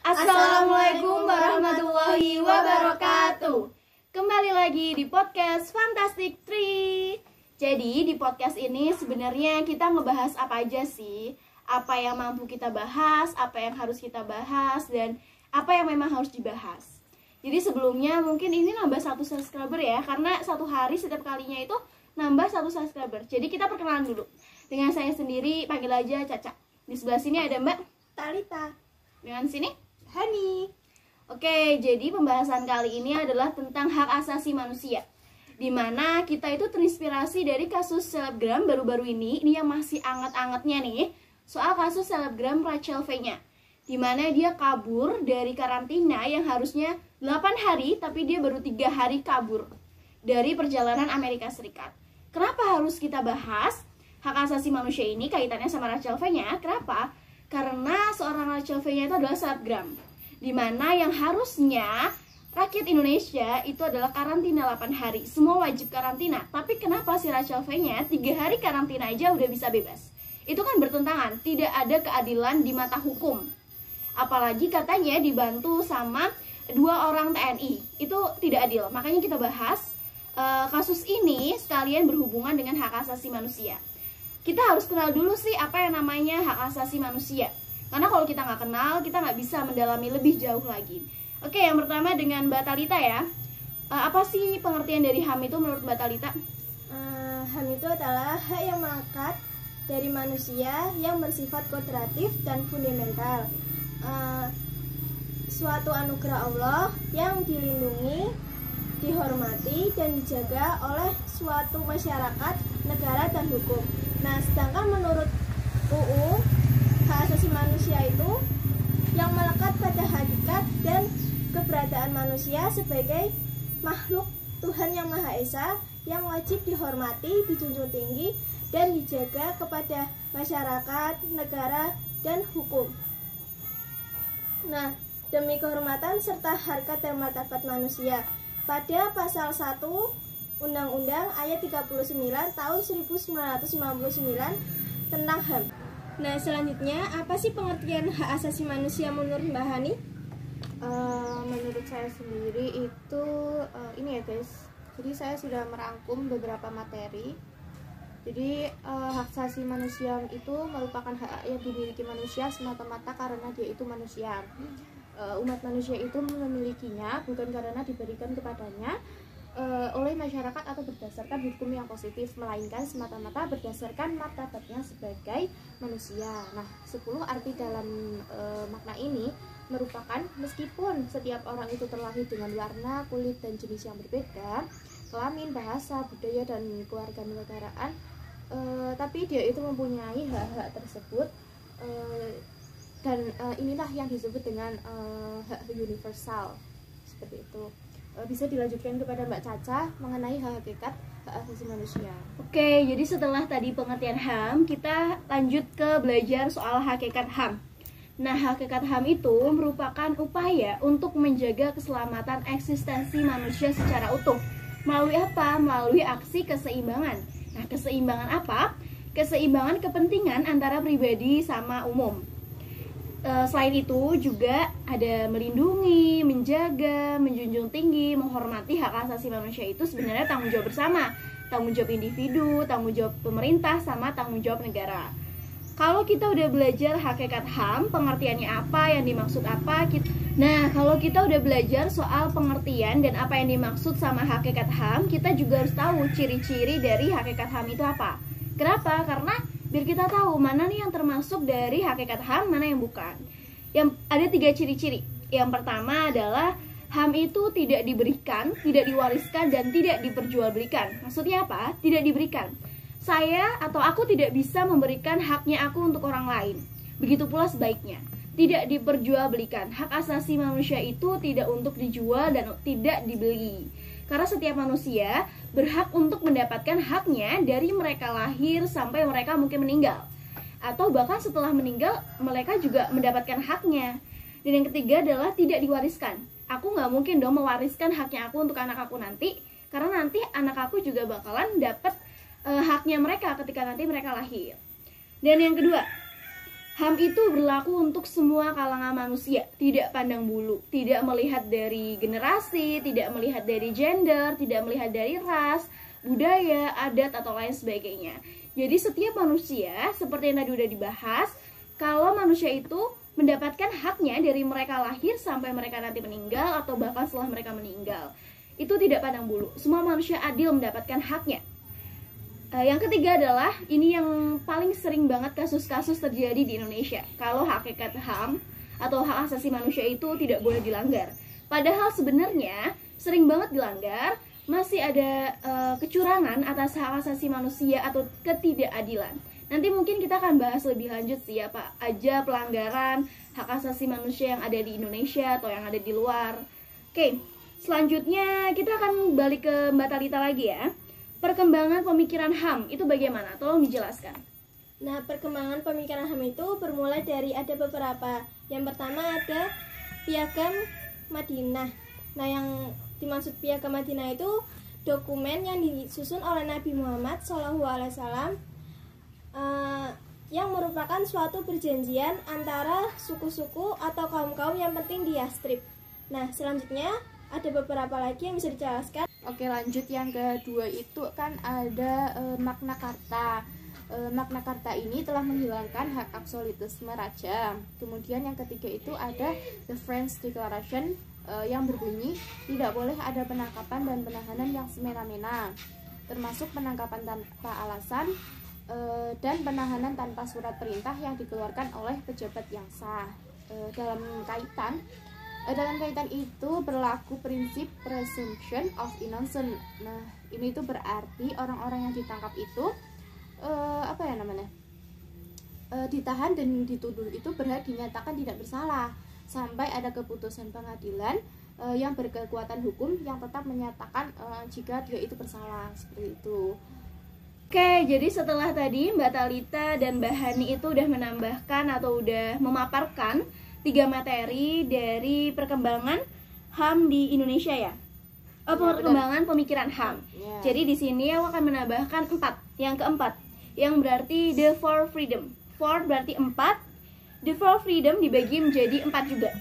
Assalamualaikum warahmatullahi wabarakatuh. Kembali lagi di podcast Fantastic Tree. Jadi di podcast ini sebenarnya kita ngebahas apa aja sih? Apa yang mampu kita bahas, apa yang harus kita bahas, dan apa yang memang harus dibahas. Jadi sebelumnya mungkin ini nambah 1 subscriber ya, karena satu hari setiap kalinya itu nambah 1 subscriber. Jadi kita perkenalan dulu. Dengan saya sendiri, panggil aja Caca. Di sebelah sini ada Mbak Talita. Dengan sini Hani. Oke, jadi pembahasan kali ini adalah tentang hak asasi manusia, di mana kita itu terinspirasi dari kasus selebgram baru-baru ini yang masih anget-angetnya nih, soal kasus selebgram Rachel V-nya, di mana dia kabur dari karantina yang harusnya 8 hari, tapi dia baru 3 hari kabur dari perjalanan Amerika Serikat. Kenapa harus kita bahas hak asasi manusia ini kaitannya sama Rachel V-nya? Kenapa? Karena seorang Rachel V-nya itu adalah selebgram, di mana yang harusnya rakyat Indonesia itu adalah karantina 8 hari. Semua wajib karantina. Tapi kenapa si Rachel V-nya 3 hari karantina aja udah bisa bebas? Itu kan bertentangan, tidak ada keadilan di mata hukum. Apalagi katanya dibantu sama 2 orang TNI. Itu tidak adil. Makanya kita bahas kasus ini sekalian berhubungan dengan hak asasi manusia. Kita harus kenal dulu sih apa yang namanya hak asasi manusia. Karena kalau kita nggak kenal, kita nggak bisa mendalami lebih jauh lagi. Oke, yang pertama dengan Mbak Talita ya. Apa sih pengertian dari HAM itu menurut Mbak Talita? HAM itu adalah hak yang melekat dari manusia yang bersifat kodratif dan fundamental. Suatu anugerah Allah yang dilindungi, dihormati, dan dijaga oleh suatu masyarakat, negara, dan hukum. Nah, sedangkan menurut UU, hak asasi manusia itu yang melekat pada hakikat dan keberadaan manusia sebagai makhluk Tuhan yang Maha Esa yang wajib dihormati, dijunjung tinggi, dan dijaga kepada masyarakat, negara, dan hukum. Nah, demi kehormatan serta harkat dan martabat manusia. Pada pasal 1 Undang-Undang ayat 39 tahun 1999 tentang HAM. Nah, selanjutnya apa sih pengertian hak asasi manusia menurut Mbak Hani? Menurut saya sendiri itu ini ya guys. Jadi saya sudah merangkum beberapa materi. Jadi hak asasi manusia itu merupakan hak yang dimiliki manusia semata-mata karena dia itu manusia. Umat manusia itu memilikinya bukan karena diberikan kepadanya oleh masyarakat atau berdasarkan hukum yang positif, melainkan semata-mata berdasarkan martabatnya sebagai manusia. Nah, 10 arti dalam makna ini merupakan meskipun setiap orang itu terlahir dengan warna, kulit, dan jenis yang berbeda, kelamin, bahasa, budaya, dan kewarganegaraan, tapi dia itu mempunyai hak-hak tersebut, dan inilah yang disebut dengan hak universal, seperti itu. Bisa dilanjutkan kepada Mbak Caca mengenai hakikat hak asasi manusia. Oke, jadi setelah tadi pengertian HAM, kita lanjut ke belajar soal hakikat HAM. Nah, hakikat HAM itu merupakan upaya untuk menjaga keselamatan eksistensi manusia secara utuh. Melalui apa? Melalui aksi keseimbangan. Nah, keseimbangan apa? Keseimbangan kepentingan antara pribadi sama umum. Selain itu juga ada melindungi, menjaga, menjunjung tinggi, menghormati hak asasi manusia itu sebenarnya tanggung jawab bersama. Tanggung jawab individu, tanggung jawab pemerintah, sama tanggung jawab negara. Kalau kita udah belajar hakikat HAM, pengertiannya apa, yang dimaksud apa, nah kalau kita udah belajar soal pengertian dan apa yang dimaksud sama hakikat HAM, kita juga harus tahu ciri-ciri dari hakikat HAM itu apa. Kenapa? Karena biar kita tahu mana nih yang termasuk dari hakikat HAM, mana yang bukan. Yang ada 3 ciri-ciri. Yang pertama adalah HAM itu tidak diberikan, tidak diwariskan, dan tidak diperjualbelikan. Maksudnya apa? Tidak diberikan. Saya atau aku tidak bisa memberikan haknya aku untuk orang lain. Begitu pula sebaiknya. Tidak diperjualbelikan. Hak asasi manusia itu tidak untuk dijual dan tidak dibeli. Karena setiap manusia berhak untuk mendapatkan haknya dari mereka lahir sampai mereka mungkin meninggal. Atau bahkan setelah meninggal, mereka juga mendapatkan haknya. Dan yang ketiga adalah tidak diwariskan. Aku nggak mungkin dong mewariskan haknya aku untuk anak aku nanti, karena nanti anak aku juga bakalan dapat haknya mereka ketika nanti mereka lahir. Dan yang kedua, HAM itu berlaku untuk semua kalangan manusia, tidak pandang bulu, tidak melihat dari generasi, tidak melihat dari gender, tidak melihat dari ras, budaya, adat, atau lain sebagainya. Jadi setiap manusia, seperti yang tadi udah dibahas, kalau manusia itu mendapatkan haknya dari mereka lahir sampai mereka nanti meninggal atau bahkan setelah mereka meninggal. Itu tidak pandang bulu. Semua manusia adil mendapatkan haknya. Yang ketiga adalah, ini yang paling sering banget kasus-kasus terjadi di Indonesia. Kalau hakikat HAM atau hak asasi manusia itu tidak boleh dilanggar. Padahal sebenarnya sering banget dilanggar, masih ada kecurangan atas hak asasi manusia atau ketidakadilan. Nanti mungkin kita akan bahas lebih lanjut sih apa aja pelanggaran hak asasi manusia yang ada di Indonesia atau yang ada di luar. Oke, selanjutnya kita akan balik ke Mbak Talita lagi ya. Perkembangan pemikiran HAM itu bagaimana? Tolong dijelaskan. Nah, perkembangan pemikiran HAM itu bermula dari ada beberapa. Yang pertama ada Piagam Madinah. Nah, yang dimaksud Piagam Madinah itu dokumen yang disusun oleh Nabi Muhammad SAW, yang merupakan suatu perjanjian antara suku-suku atau kaum-kaum yang penting di Yastrib. Nah, selanjutnya ada beberapa lagi yang bisa dijelaskan. Oke, lanjut yang kedua itu kan ada Magna Carta. Magna Carta ini telah menghilangkan hak absolutisme raja. Kemudian yang ketiga itu ada The French Declaration yang berbunyi tidak boleh ada penangkapan dan penahanan yang semena-mena, termasuk penangkapan tanpa alasan dan penahanan tanpa surat perintah yang dikeluarkan oleh pejabat yang sah. Dalam kaitan itu berlaku prinsip presumption of innocence. Nah, ini itu berarti orang-orang yang ditangkap itu ditahan dan dituduh itu berhak dinyatakan tidak bersalah sampai ada keputusan pengadilan yang berkekuatan hukum yang tetap menyatakan jika dia itu bersalah, seperti itu. Oke, jadi setelah tadi Mbak Talita dan Mbak Hani itu udah menambahkan atau udah memaparkan 3 materi dari perkembangan HAM di Indonesia ya. Perkembangan pemikiran HAM. Ya. Jadi di sini aku akan menambahkan 4. Yang keempat, yang berarti the four freedom. 4 berarti 4. The four freedom dibagi menjadi 4 juga.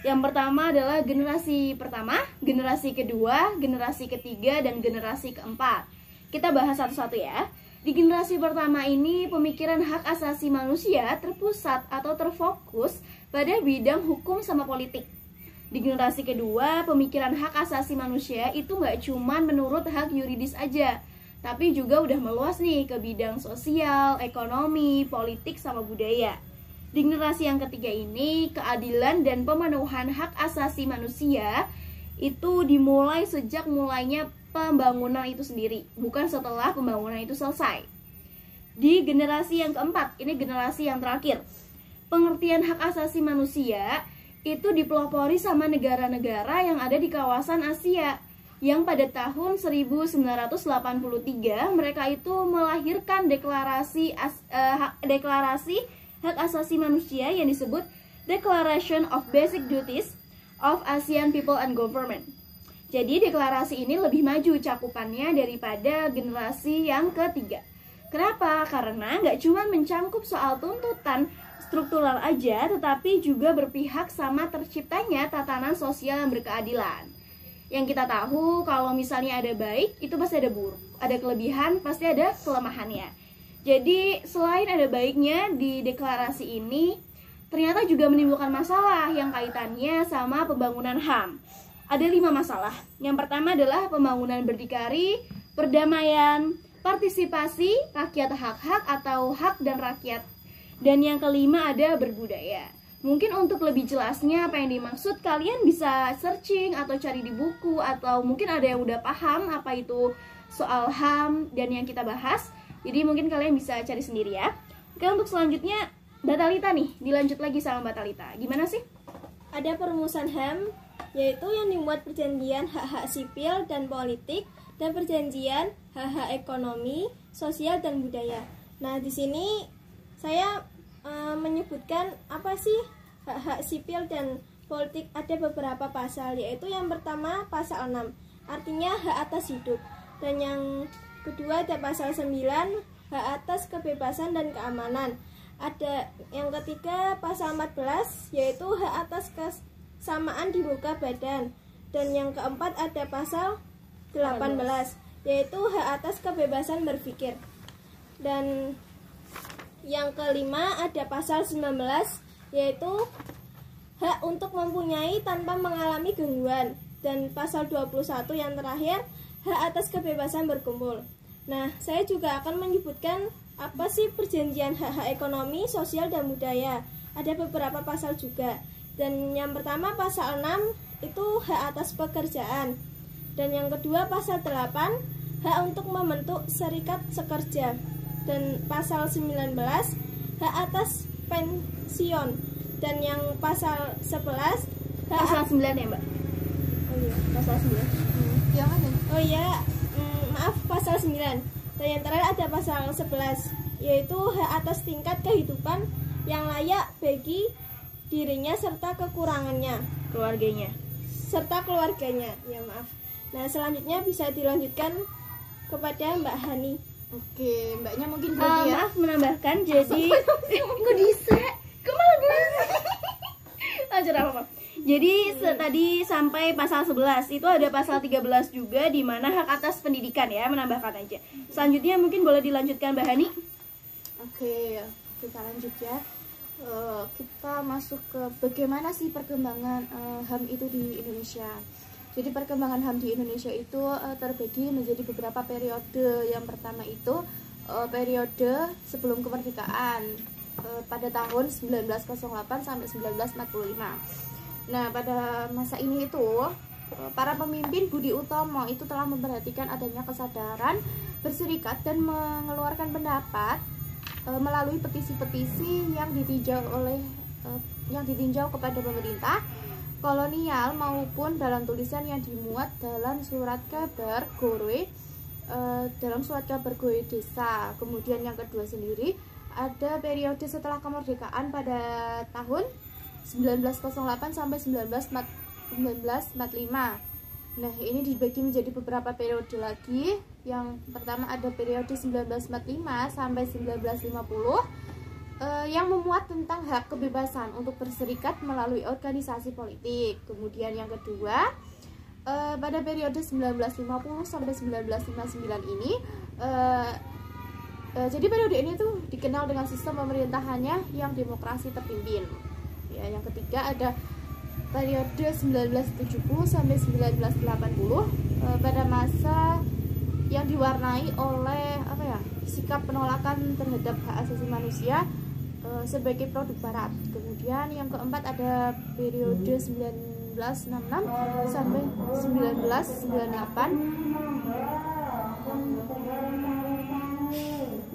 Yang pertama adalah generasi pertama, generasi kedua, generasi ketiga, dan generasi keempat. Kita bahas satu-satu ya. Di generasi pertama ini, pemikiran hak asasi manusia terpusat atau terfokus pada bidang hukum sama politik. Di generasi kedua, pemikiran hak asasi manusia itu nggak cuma menurut hak yuridis aja, tapi juga udah meluas nih ke bidang sosial, ekonomi, politik, sama budaya. Di generasi yang ketiga ini, keadilan dan pemenuhan hak asasi manusia itu dimulai sejak mulainya pembangunan itu sendiri, bukan setelah pembangunan itu selesai. Di generasi yang keempat, ini generasi yang terakhir, pengertian hak asasi manusia itu dipelopori sama negara-negara yang ada di kawasan Asia, yang pada tahun 1983 mereka itu melahirkan deklarasi hak asasi manusia yang disebut Declaration of Basic Duties of ASEAN People and Government. Jadi deklarasi ini lebih maju cakupannya daripada generasi yang ketiga. Kenapa? Karena nggak cuma mencangkup soal tuntutan struktural aja, tetapi juga berpihak sama terciptanya tatanan sosial yang berkeadilan. Yang kita tahu kalau misalnya ada baik, itu pasti ada buruk. Ada kelebihan, pasti ada kelemahannya. Jadi selain ada baiknya di deklarasi ini, ternyata juga menimbulkan masalah yang kaitannya sama pembangunan HAM. Ada 5 masalah. Yang pertama adalah pembangunan berdikari, perdamaian, partisipasi, rakyat hak-hak atau hak dan rakyat. Dan yang kelima ada berbudaya. Mungkin untuk lebih jelasnya apa yang dimaksud, kalian bisa searching atau cari di buku, atau mungkin ada yang udah paham apa itu soal HAM dan yang kita bahas. Jadi mungkin kalian bisa cari sendiri ya. Oke, untuk selanjutnya Mbak Talita nih, dilanjut lagi sama Mbak Talita. Gimana sih? Ada perumusan HAM, yaitu yang dibuat perjanjian hak-hak sipil dan politik dan perjanjian hak-hak ekonomi, sosial dan budaya. Nah, di sini saya menyebutkan apa sih hak-hak sipil dan politik. Ada beberapa pasal, yaitu yang pertama pasal 6, artinya hak atas hidup. Dan yang kedua ada pasal 9, hak atas kebebasan dan keamanan. Ada yang ketiga pasal 14 yaitu hak atas kesamaan di muka badan. Dan yang keempat ada pasal 18 yaitu hak atas kebebasan berpikir. Dan yang kelima ada pasal 19 yaitu hak untuk mempunyai tanpa mengalami gangguan. Dan pasal 21 yang terakhir hak atas kebebasan berkumpul. Nah, saya juga akan menyebutkan apa sih perjanjian hak-hak ekonomi, sosial, dan budaya. Ada beberapa pasal juga. Dan yang pertama pasal 6 itu hak atas pekerjaan. Dan yang kedua pasal 8 hak untuk membentuk serikat sekerja. Dan pasal 19 hak atas pensiun. Dan yang pasal 11 Pasal 9 ya, Mbak? Oh iya, Pasal 9. Yang ada. oh iya, maaf, pasal 9. Dan yang terakhir ada pasal 11 yaitu hak atas tingkat kehidupan yang layak bagi dirinya serta kekurangannya, keluarganya. Ya maaf. Nah, selanjutnya bisa dilanjutkan kepada Mbak Hani. Oke, Mbaknya mungkin berarti ya. Maaf menambahkan, jadi kok bisa? Kok malah gue? Lanjut apa? Jadi tadi sampai pasal 11 itu ada pasal 13 juga di mana hak atas pendidikan ya, menambahkan aja. Selanjutnya mungkin boleh dilanjutkan Mbak Hani. Oke, kita lanjut ya. Kita masuk ke bagaimana sih perkembangan HAM itu di Indonesia. Jadi perkembangan HAM di Indonesia itu terbagi menjadi beberapa periode. Yang pertama itu periode sebelum kemerdekaan pada tahun 1908 sampai 1945. Nah, pada masa ini itu para pemimpin Budi Utomo itu telah memperhatikan adanya kesadaran berserikat dan mengeluarkan pendapat melalui petisi-petisi yang ditinjau kepada pemerintah kolonial maupun dalam tulisan yang dimuat dalam surat kabar Gorwe desa. Kemudian yang kedua sendiri ada periode setelah kemerdekaan pada tahun 1908 sampai 1945. Nah, ini dibagi menjadi beberapa periode lagi. Yang pertama ada periode 1945 sampai 1950 yang memuat tentang hak kebebasan untuk berserikat melalui organisasi politik. Kemudian yang kedua pada periode 1950 sampai 1959 ini jadi periode ini tuh dikenal dengan sistem pemerintahannya yang demokrasi terpimpin. Ya, yang ketiga ada periode 1970 sampai 1980 pada masa yang diwarnai oleh sikap penolakan terhadap hak asasi manusia sebagai produk barat. Kemudian yang keempat ada periode 1966 sampai 1998.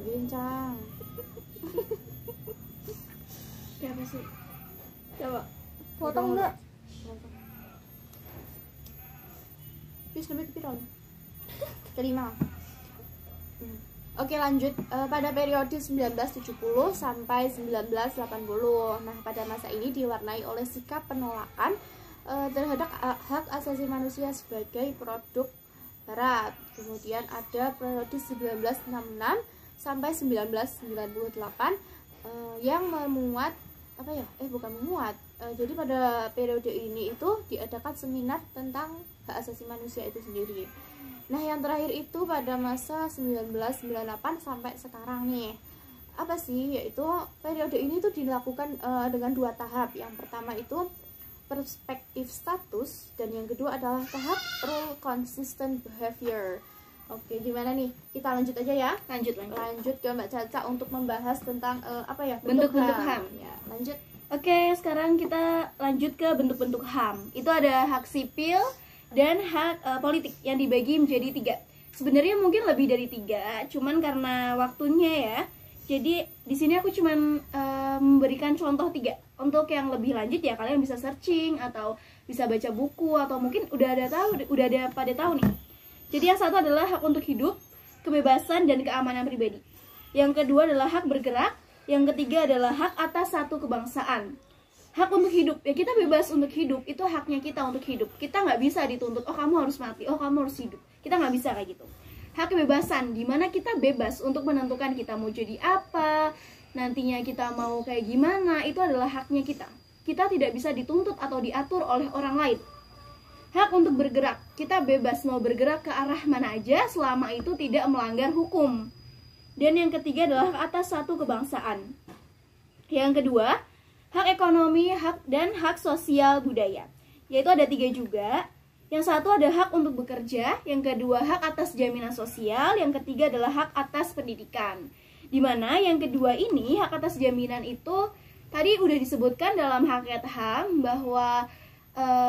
Bincang. Siapa sih? Coba Potong enggak? Bis lebih viral. Kelima. Oke, lanjut pada periode 1970 sampai 1980. Nah, pada masa ini diwarnai oleh sikap penolakan terhadap hak asasi manusia sebagai produk barat. Kemudian ada periode 1966 sampai 1998 yang memuat jadi pada periode ini itu diadakan seminar tentang hak asasi manusia itu sendiri. Nah, yang terakhir itu pada masa 1998 sampai sekarang nih. Apa sih? Yaitu periode ini tuh dilakukan dengan dua tahap. Yang pertama itu perspektif status dan yang kedua adalah tahap rule consistent behavior. Oke, gimana nih? Kita lanjut aja ya. Lanjut ke Mbak Caca untuk membahas tentang bentuk-bentuk HAM. Ya, lanjut. Oke, sekarang kita lanjut ke bentuk-bentuk HAM. Itu ada hak sipil dan hak politik yang dibagi menjadi 3. Sebenarnya mungkin lebih dari 3, cuman karena waktunya ya. Jadi di sini aku cuman memberikan contoh 3. Untuk yang lebih lanjut ya kalian bisa searching atau bisa baca buku atau mungkin udah ada pada tahu nih. Jadi yang satu adalah hak untuk hidup, kebebasan dan keamanan pribadi. Yang kedua adalah hak bergerak. Yang ketiga adalah hak atas satu kebangsaan. Hak untuk hidup, ya kita bebas untuk hidup, itu haknya kita untuk hidup. Kita nggak bisa dituntut, oh kamu harus mati, oh kamu harus hidup. Kita nggak bisa kayak gitu. Hak kebebasan, dimana kita bebas untuk menentukan kita mau jadi apa, nantinya kita mau kayak gimana, itu adalah haknya kita. Kita tidak bisa dituntut atau diatur oleh orang lain. Hak untuk bergerak, kita bebas mau bergerak ke arah mana aja selama itu tidak melanggar hukum. Dan yang ketiga adalah hak atas satu kebangsaan. Yang kedua, hak ekonomi, hak dan hak sosial budaya. Yaitu ada 3 juga. Yang satu ada hak untuk bekerja, yang kedua hak atas jaminan sosial, yang ketiga adalah hak atas pendidikan. Dimana yang kedua ini, hak atas jaminan itu tadi udah disebutkan dalam hakikat HAM bahwa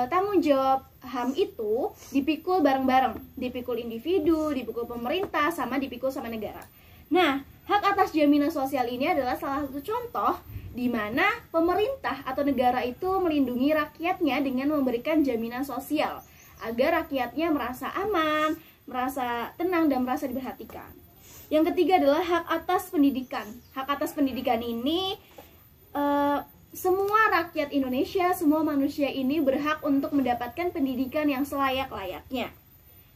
tanggung jawab HAM itu dipikul bareng-bareng, dipikul individu, dipikul pemerintah, sama dipikul sama negara. Nah, hak atas jaminan sosial ini adalah salah satu contoh di mana pemerintah atau negara itu melindungi rakyatnya dengan memberikan jaminan sosial agar rakyatnya merasa aman, merasa tenang, dan merasa diperhatikan. Yang ketiga adalah hak atas pendidikan. Hak atas pendidikan ini semua rakyat Indonesia, semua manusia ini berhak untuk mendapatkan pendidikan yang selayak-layaknya.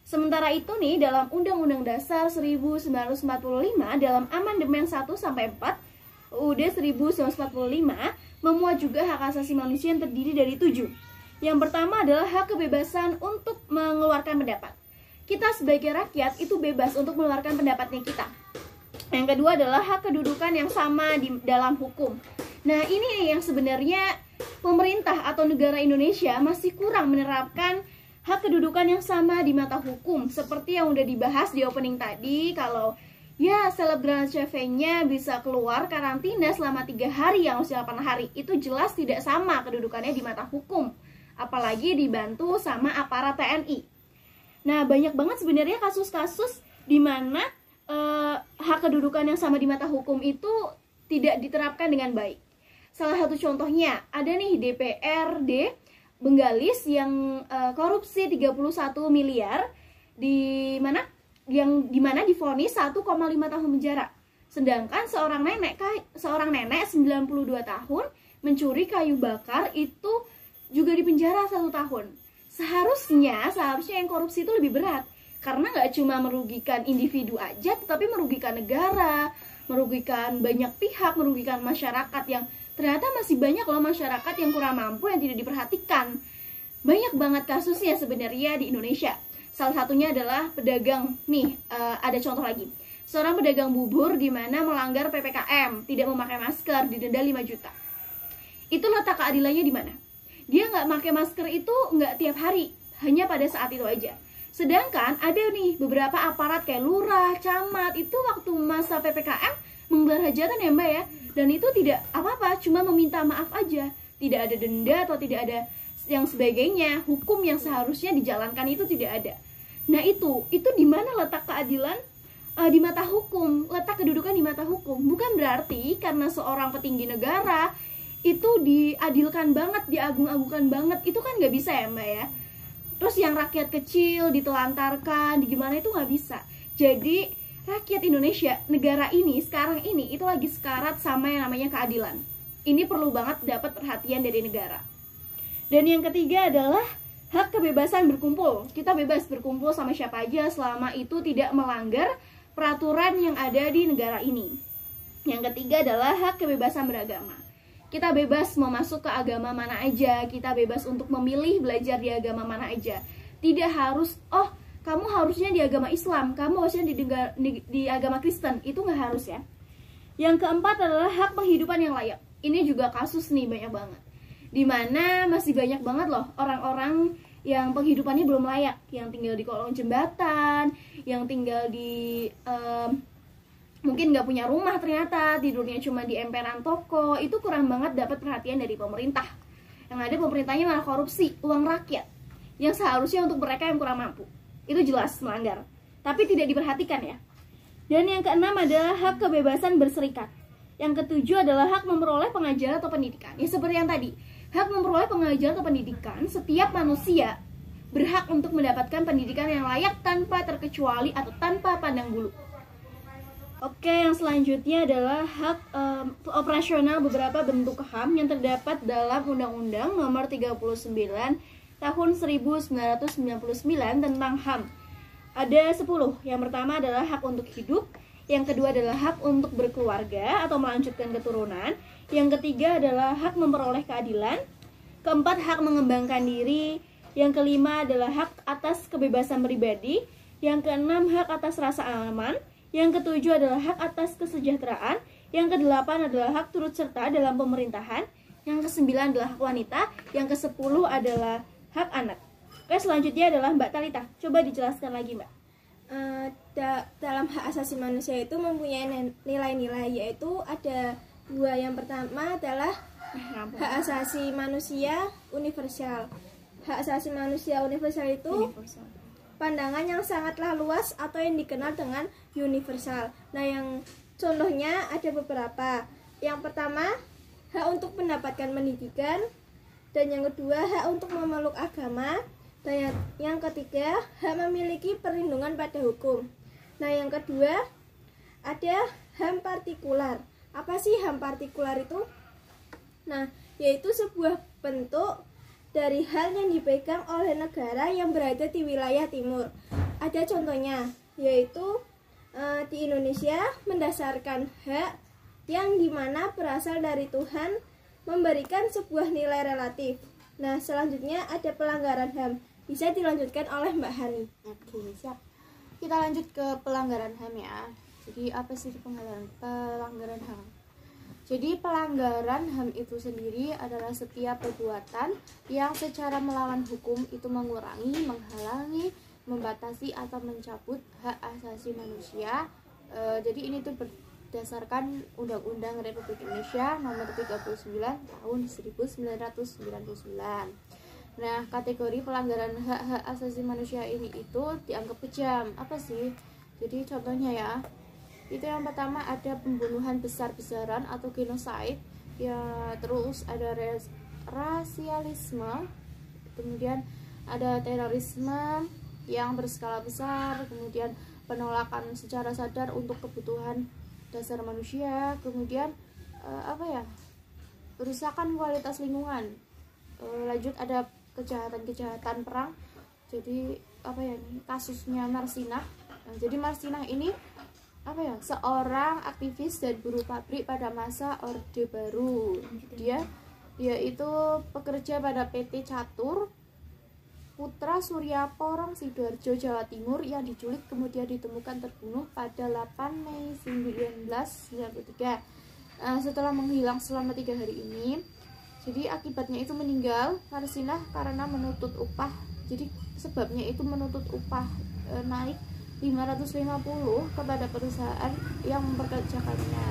Sementara itu nih, dalam Undang-Undang Dasar 1945, dalam amandemen 1-4, UUD 1945, memuat juga hak asasi manusia yang terdiri dari 7. Yang pertama adalah hak kebebasan untuk mengeluarkan pendapat. Kita sebagai rakyat itu bebas untuk mengeluarkan pendapatnya kita. Yang kedua adalah hak kedudukan yang sama di dalam hukum. Nah, ini yang sebenarnya pemerintah atau negara Indonesia masih kurang menerapkan hak kedudukan yang sama di mata hukum. Seperti yang udah dibahas di opening tadi, kalau ya selebgram CV-nya bisa keluar karantina selama 3 hari yang usia 8 hari, itu jelas tidak sama kedudukannya di mata hukum. Apalagi dibantu sama aparat TNI. Nah, banyak banget sebenarnya kasus-kasus di mana hak kedudukan yang sama di mata hukum itu tidak diterapkan dengan baik. Salah satu contohnya, ada nih DPRD Benggalis yang korupsi 31 miliar di mana divonis 1,5 tahun penjara. Sedangkan seorang nenek 92 tahun mencuri kayu bakar itu juga dipenjara 1 tahun. Seharusnya yang korupsi itu lebih berat, karena nggak cuma merugikan individu aja, tetapi merugikan negara, merugikan banyak pihak, merugikan masyarakat yang ternyata masih banyak loh masyarakat yang kurang mampu, yang tidak diperhatikan. Banyak banget kasusnya sebenarnya di Indonesia. Salah satunya adalah pedagang. Nih, ada contoh lagi. Seorang pedagang bubur di mana melanggar PPKM, tidak memakai masker, didenda 5 juta. Itu letak keadilannya di mana? Dia nggak pakai masker itu nggak tiap hari, hanya pada saat itu aja. Sedangkan ada nih beberapa aparat kayak lurah, camat, itu waktu masa PPKM menggelar hajatan ya Mbak ya. Dan itu tidak apa-apa, cuma meminta maaf aja. Tidak ada denda atau tidak ada yang sebagainya. Hukum yang seharusnya dijalankan itu tidak ada. Nah itu di mana letak keadilan di mata hukum, letak kedudukan di mata hukum. Bukan berarti karena seorang petinggi negara itu diadilkan banget, diagung-agungkan banget. Itu kan nggak bisa ya Mbak ya. Terus yang rakyat kecil ditelantarkan, gimana itu nggak bisa. Jadi rakyat Indonesia, negara ini, sekarang ini, itu lagi sekarat sama yang namanya keadilan. Ini perlu banget dapat perhatian dari negara. Dan yang ketiga adalah hak kebebasan berkumpul. Kita bebas berkumpul sama siapa aja selama itu tidak melanggar peraturan yang ada di negara ini. Yang ketiga adalah hak kebebasan beragama. Kita bebas mau masuk ke agama mana aja, kita bebas untuk memilih belajar di agama mana aja. Tidak harus, kamu harusnya di agama Islam, kamu harusnya di agama Kristen, itu nggak harus ya. Yang keempat adalah hak penghidupan yang layak. Ini juga kasus nih banyak banget, dimana masih banyak banget loh orang-orang yang penghidupannya belum layak, yang tinggal di kolong jembatan, yang tinggal di mungkin nggak punya rumah, ternyata tidurnya cuma di emperan toko. Itu kurang banget dapat perhatian dari pemerintah. Yang ada pemerintahnya malah korupsi uang rakyat yang seharusnya untuk mereka yang kurang mampu. Itu jelas melanggar, tapi tidak diperhatikan ya. Dan yang keenam adalah hak kebebasan berserikat. Yang ketujuh adalah hak memperoleh pengajaran atau pendidikan. Ya seperti yang tadi, hak memperoleh pengajaran atau pendidikan. Setiap manusia berhak untuk mendapatkan pendidikan yang layak tanpa terkecuali atau tanpa pandang bulu. Oke, yang selanjutnya adalah hak operasional beberapa bentuk HAM yang terdapat dalam Undang-Undang Nomor 39 Tahun 1999 tentang HAM. Ada 10. Yang pertama adalah hak untuk hidup, Yang kedua adalah hak untuk berkeluarga atau melanjutkan keturunan. Yang ketiga adalah hak memperoleh keadilan. Keempat, hak mengembangkan diri. Yang kelima adalah hak atas kebebasan pribadi. Yang keenam, hak atas rasa aman. Yang ketujuh adalah hak atas kesejahteraan. Yang kedelapan adalah hak turut serta dalam pemerintahan. Yang kesembilan adalah hak wanita. Yang kesepuluh adalah hak anak. Oke, selanjutnya adalah Mbak Talita. Coba dijelaskan lagi, Mbak. Dalam hak asasi manusia itu mempunyai nilai-nilai, yaitu ada dua. Yang pertama adalah hak asasi manusia universal. Hak asasi manusia universal itu pandangan yang sangatlah luas atau yang dikenal dengan universal. Nah, yang contohnya ada beberapa. Yang pertama, hak untuk mendapatkan pendidikan. Dan yang kedua, hak untuk memeluk agama. Dan yang ketiga, hak memiliki perlindungan pada hukum. Nah, yang kedua, ada HAM partikular. Apa sih HAM partikular itu? Nah, yaitu sebuah bentuk dari hal yang dipegang oleh negara yang berada di wilayah timur. Ada contohnya, yaitu di Indonesia mendasarkan hak yang dimana berasal dari Tuhan memberikan sebuah nilai relatif. Nah, selanjutnya ada pelanggaran HAM. Bisa dilanjutkan oleh Mbak Hani. Oke, siap. Kita lanjut ke pelanggaran HAM ya. Jadi apa sih pelanggaran HAM? Jadi pelanggaran HAM itu sendiri adalah setiap perbuatan yang secara melawan hukum itu mengurangi, menghalangi, membatasi atau mencabut hak asasi manusia. Jadi ini tuh berdasarkan Undang-Undang Republik Indonesia Nomor 39 Tahun 1999. Nah, kategori pelanggaran hak-hak asasi manusia ini itu dianggap kejam. Apa sih? Jadi contohnya ya, itu yang pertama ada pembunuhan besar-besaran atau genocide. Ya, terus ada rasialisme, kemudian ada terorisme yang berskala besar, kemudian penolakan secara sadar untuk kebutuhan dasar manusia, kemudian perusakan kualitas lingkungan. Lanjut ada kejahatan-kejahatan perang. Jadi kasusnya Marsinah. Jadi Marsinah ini seorang aktivis dan buruh pabrik pada masa Orde Baru. Dia itu pekerja pada PT Catur Putra Surya Porong Sidoarjo, Jawa Timur, yang diculik kemudian ditemukan terbunuh pada 8 Mei 1993. Setelah menghilang selama 3 hari ini, jadi akibatnya itu meninggal Marsinah karena menuntut upah. Jadi sebabnya itu menuntut upah naik 550 kepada perusahaan yang mempekerjakannya.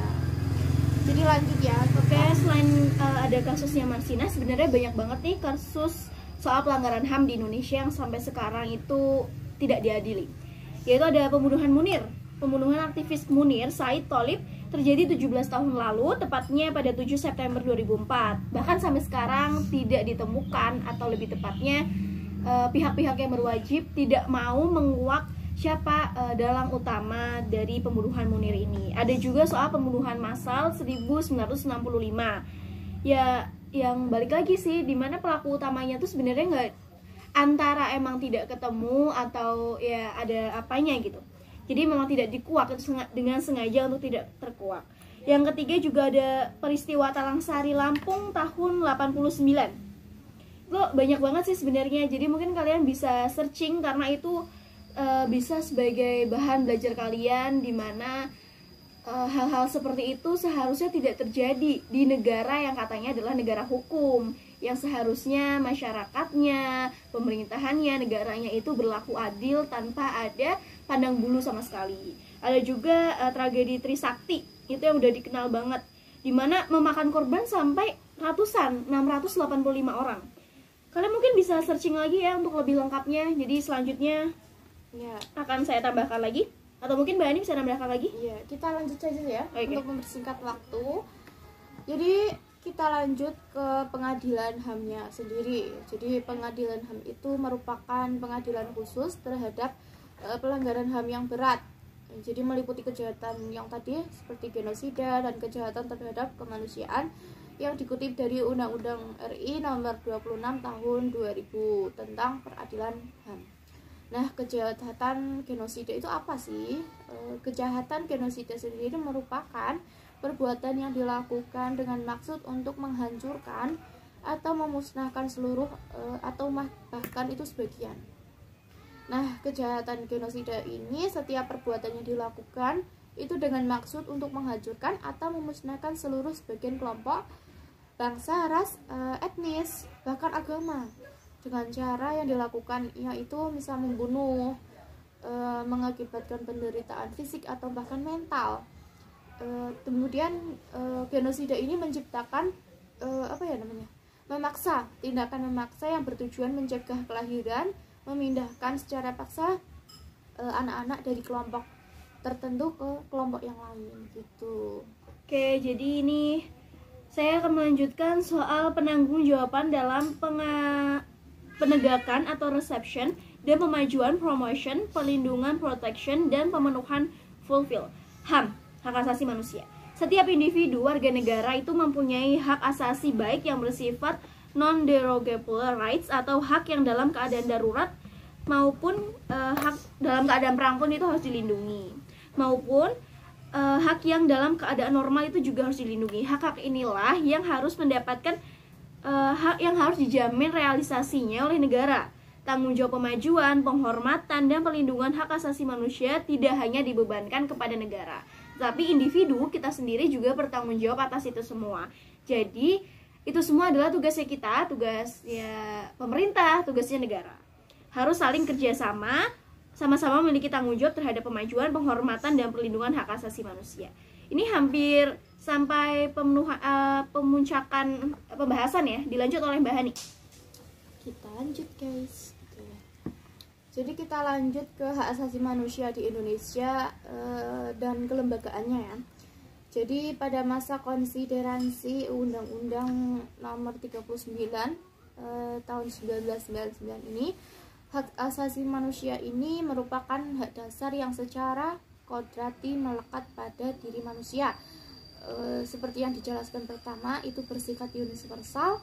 Jadi lanjut ya. Oke, selain ada kasusnya Marsinah, sebenarnya banyak banget nih kasus soal pelanggaran HAM di Indonesia yang sampai sekarang itu tidak diadili. Yaitu ada pembunuhan Munir. Pembunuhan aktivis Munir Said Tholib terjadi 17 tahun lalu, tepatnya pada 7 September 2004. Bahkan sampai sekarang tidak ditemukan, atau lebih tepatnya pihak-pihak yang berwajib tidak mau menguak siapa dalang utama dari pembunuhan Munir ini. Ada juga soal pembunuhan massal 1965. Ya, yang balik lagi sih, dimana pelaku utamanya tuh sebenarnya nggak, antara emang tidak ketemu atau ya ada apanya gitu. Jadi memang tidak dikuak dengan sengaja untuk tidak terkuak. Yang ketiga juga ada peristiwa Talang Sari Lampung tahun 89. Itu banyak banget sih sebenarnya. Jadi mungkin kalian bisa searching karena itu bisa sebagai bahan belajar kalian, dimana hal-hal seperti itu seharusnya tidak terjadi di negara yang katanya adalah negara hukum, yang seharusnya masyarakatnya, pemerintahannya, negaranya itu berlaku adil tanpa ada pandang bulu sama sekali. Ada juga tragedi Trisakti, itu yang udah dikenal banget, dimana memakan korban sampai ratusan, 685 orang. Kalian mungkin bisa searching lagi ya untuk lebih lengkapnya. Jadi selanjutnya akan saya tambahkan lagi, atau mungkin Mbak Ani bisa nambahkan lagi. Iya, kita lanjut saja ya. Untuk mempersingkat waktu. Jadi kita lanjut ke pengadilan HAM-nya sendiri. Jadi pengadilan HAM itu merupakan pengadilan khusus terhadap pelanggaran HAM yang berat. Jadi meliputi kejahatan yang tadi seperti genosida dan kejahatan terhadap kemanusiaan yang dikutip dari Undang-Undang RI Nomor 26 Tahun 2000 tentang Peradilan HAM. Nah, kejahatan genosida itu apa sih? Kejahatan genosida sendiri merupakan perbuatan yang dilakukan dengan maksud untuk menghancurkan atau memusnahkan seluruh atau bahkan itu sebagian. Nah, kejahatan genosida ini setiap perbuatan yang dilakukan itu dengan maksud untuk menghancurkan atau memusnahkan seluruh sebagian kelompok, bangsa, ras, etnis, bahkan agama dengan cara yang dilakukan yaitu misal membunuh, mengakibatkan penderitaan fisik atau bahkan mental. Kemudian genosida ini menciptakan memaksa, tindakan memaksa yang bertujuan mencegah kelahiran, memindahkan secara paksa anak-anak dari kelompok tertentu ke kelompok yang lain gitu. Oke, jadi ini saya akan melanjutkan soal penanggung-jawaban dalam penegakan atau reception dan pemajuan promotion, perlindungan, protection, dan pemenuhan fulfill HAM, hak asasi manusia. Setiap individu warga negara itu mempunyai hak asasi baik yang bersifat non-derogable rights atau hak yang dalam keadaan darurat maupun hak dalam keadaan perang pun itu harus dilindungi, maupun hak yang dalam keadaan normal itu juga harus dilindungi. Hak-hak inilah yang harus mendapatkan hak yang harus dijamin realisasinya oleh negara. Tanggung jawab pemajuan, penghormatan, dan perlindungan hak asasi manusia tidak hanya dibebankan kepada negara, tapi individu kita sendiri juga bertanggung jawab atas itu semua. Jadi itu semua adalah tugasnya kita, tugasnya pemerintah, tugasnya negara. Harus saling kerjasama, sama-sama memiliki tanggung jawab terhadap pemajuan, penghormatan, dan perlindungan hak asasi manusia. Ini hampir sampai pemuncakan pembahasan ya, dilanjut oleh Mbak Hani. Kita lanjut guys. Jadi kita lanjut ke hak asasi manusia di Indonesia dan kelembagaannya ya. Jadi pada masa konsideransi Undang-Undang Nomor 39 tahun 1999 ini, hak asasi manusia ini merupakan hak dasar yang secara kodrati melekat pada diri manusia. Seperti yang dijelaskan pertama, itu bersifat universal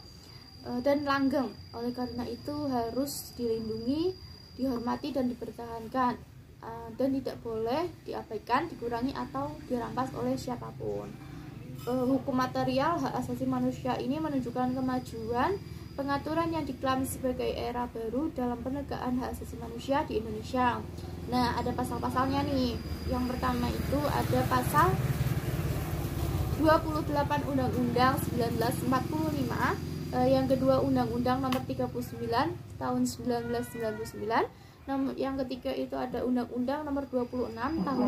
dan langgeng. Oleh karena itu harus dilindungi, dihormati, dan dipertahankan, dan tidak boleh diabaikan, dikurangi, atau dirampas oleh siapapun. Hukum material hak asasi manusia ini menunjukkan kemajuan pengaturan yang diklaim sebagai era baru dalam penegakan hak asasi manusia di Indonesia. Nah, ada pasal-pasalnya nih. Yang pertama itu ada pasal 28 Undang-Undang 1945, yang kedua Undang-Undang Nomor 39 tahun 1999, yang ketiga itu ada Undang-Undang Nomor 26 tahun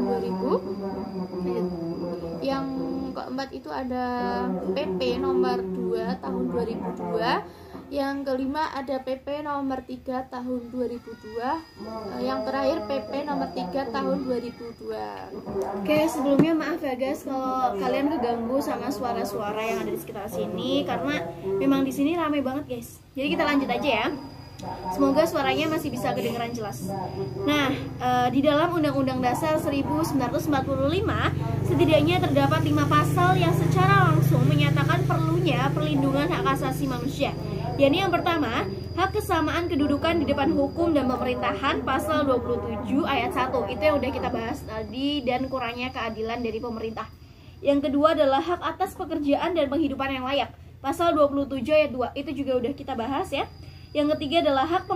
2000, yang keempat itu ada PP Nomor 2 tahun 2002, yang kelima ada PP Nomor 3 tahun 2002, yang terakhir PP Nomor 3 tahun 2002. Oke, sebelumnya maaf ya guys kalau kalian keganggu sama suara-suara yang ada di sekitar sini, karena memang di sini ramai banget guys. Jadi kita lanjut aja ya. Semoga suaranya masih bisa kedengaran jelas. Nah, di dalam Undang-Undang Dasar 1945 setidaknya terdapat 5 pasal yang secara langsung menyatakan perlunya perlindungan hak asasi manusia. Yakni yang pertama, hak kesamaan kedudukan di depan hukum dan pemerintahan, pasal 27 ayat 1. Itu yang udah kita bahas tadi, dan kurangnya keadilan dari pemerintah. Yang kedua adalah hak atas pekerjaan dan penghidupan yang layak, pasal 27 ayat 2. Itu juga udah kita bahas ya. Yang ketiga adalah hak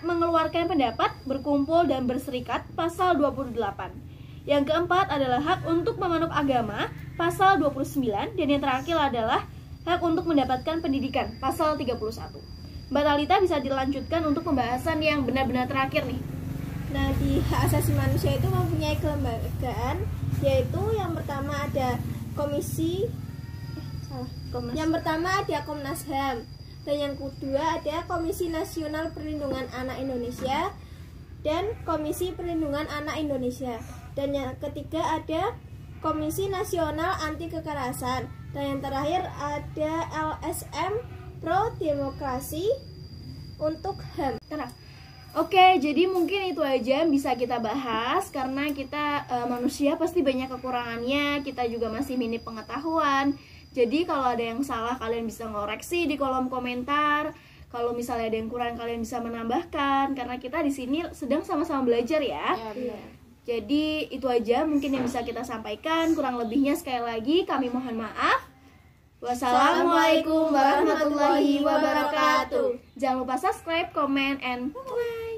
mengeluarkan pendapat, berkumpul, dan berserikat, pasal 28. Yang keempat adalah hak untuk memeluk agama, pasal 29. Dan yang terakhir adalah hak untuk mendapatkan pendidikan, pasal 31. Mbak Talita bisa dilanjutkan untuk pembahasan yang benar-benar terakhir nih. Nah, di hak asasi manusia itu mempunyai kelembagaan, yaitu yang pertama ada Yang pertama ada Komnas HAM, dan yang kedua ada Komisi Nasional Perlindungan Anak Indonesia dan Komisi Perlindungan Anak Indonesia, dan yang ketiga ada Komisi Nasional Anti Kekerasan, dan yang terakhir ada LSM Pro Demokrasi untuk HAM. Oke, jadi mungkin itu aja yang bisa kita bahas, karena kita manusia pasti banyak kekurangannya, kita juga masih minim pengetahuan. Jadi kalau ada yang salah kalian bisa ngoreksi di kolom komentar. Kalau misalnya ada yang kurang, kalian bisa menambahkan karena kita di sini sedang sama-sama belajar ya. Jadi itu aja mungkin yang bisa kita sampaikan. Kurang lebihnya sekali lagi kami mohon maaf. Wassalamualaikum warahmatullahi wabarakatuh. Jangan lupa subscribe, comment, and bye.